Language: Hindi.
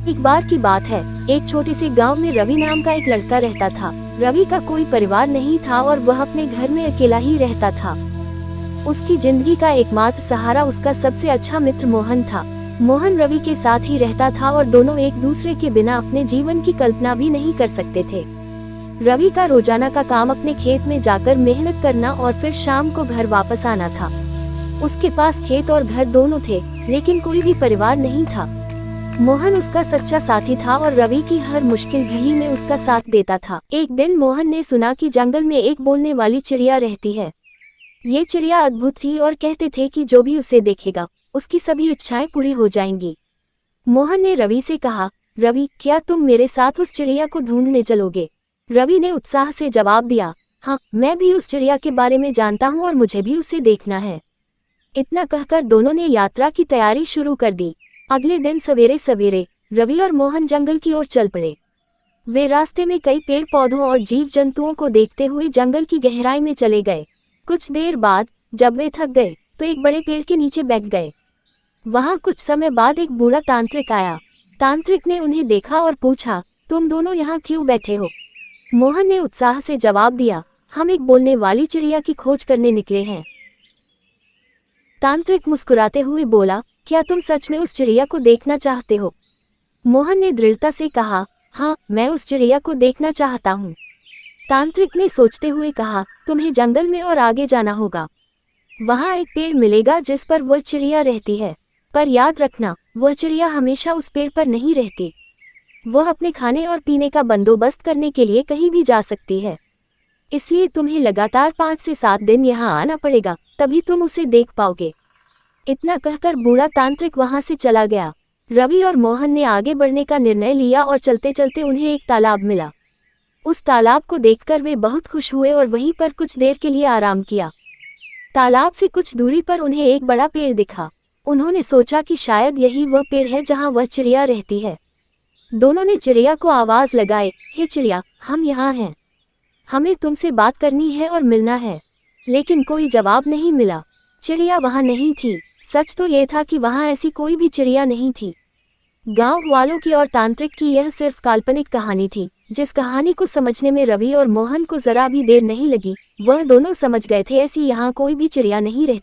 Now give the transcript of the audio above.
एक बार की बात है, एक छोटे से गांव में रवि नाम का एक लड़का रहता था। रवि का कोई परिवार नहीं था और वह अपने घर में अकेला ही रहता था। उसकी जिंदगी का एकमात्र सहारा उसका सबसे अच्छा मित्र मोहन था। मोहन रवि के साथ ही रहता था और दोनों एक दूसरे के बिना अपने जीवन की कल्पना भी नहीं कर सकते थे। रवि का रोजाना का काम अपने खेत में जाकर मेहनत करना और फिर शाम को घर वापस आना था। उसके पास खेत और घर दोनों थे, लेकिन कोई भी परिवार नहीं था। मोहन उसका सच्चा साथी था और रवि की हर मुश्किल घड़ी में उसका साथ देता था। एक दिन मोहन ने सुना कि जंगल में एक बोलने वाली चिड़िया रहती है। ये चिड़िया अद्भुत थी और कहते थे कि जो भी उसे देखेगा उसकी सभी इच्छाएं पूरी हो जाएंगी। मोहन ने रवि से कहा, रवि, क्या तुम मेरे साथ उस चिड़िया को ढूंढने चलोगे? रवि ने उत्साह से जवाब दिया, हाँ, मैं भी उस चिड़िया के बारे में जानता हूँ और मुझे भी उसे देखना है। इतना कहकर दोनों ने यात्रा की तैयारी शुरू कर दी। अगले दिन सवेरे सवेरे रवि और मोहन जंगल की ओर चल पड़े। वे रास्ते में कई पेड़ पौधों और जीव जंतुओं को देखते हुए जंगल की गहराई में चले गए। कुछ देर बाद जब वे थक गए तो एक बड़े पेड़ के नीचे बैठ गए। वहां कुछ समय बाद एक बूढ़ा तांत्रिक आया। तांत्रिक ने उन्हें देखा और पूछा, तुम दोनों यहाँ क्यों बैठे हो? मोहन ने उत्साह से जवाब दिया, हम एक बोलने वाली चिड़िया की खोज करने निकले हैं। तांत्रिक मुस्कुराते हुए बोला, क्या तुम सच में उस चिड़िया को देखना चाहते हो? मोहन ने दृढ़ता से कहा, हाँ, मैं उस चिड़िया को देखना चाहता हूँ। तांत्रिक ने सोचते हुए कहा, तुम्हें जंगल में और आगे जाना होगा। वहाँ एक पेड़ मिलेगा जिस पर वह चिड़िया रहती है, पर याद रखना, वह चिड़िया हमेशा उस पेड़ पर नहीं रहती। वह अपने खाने और पीने का बंदोबस्त करने के लिए कहीं भी जा सकती है। इसलिए तुम्हें लगातार 5 से 7 दिन यहाँ आना पड़ेगा, तभी तुम उसे देख पाओगे। इतना कहकर बूढ़ा तांत्रिक वहां से चला गया। रवि और मोहन ने आगे बढ़ने का निर्णय लिया और चलते चलते उन्हें एक तालाब मिला। उस तालाब को देखकर वे बहुत खुश हुए और वहीं पर कुछ देर के लिए आराम किया। तालाब से कुछ दूरी पर उन्हें एक बड़ा पेड़ दिखा। उन्होंने सोचा कि शायद यही वह पेड़ है जहां वह चिड़िया रहती है। दोनों ने चिड़िया को आवाज लगाई, हे चिड़िया, हम यहाँ हैं, हमें तुमसे बात करनी है और मिलना है। लेकिन कोई जवाब नहीं मिला। चिड़िया वहां नहीं थी। सच तो ये था कि वहां ऐसी कोई भी चिड़िया नहीं थी। गांव वालों की और तांत्रिक की यह सिर्फ काल्पनिक कहानी थी, जिस कहानी को समझने में रवि और मोहन को जरा भी देर नहीं लगी। वह दोनों समझ गए थे, ऐसी यहाँ कोई भी चिड़िया नहीं रहती।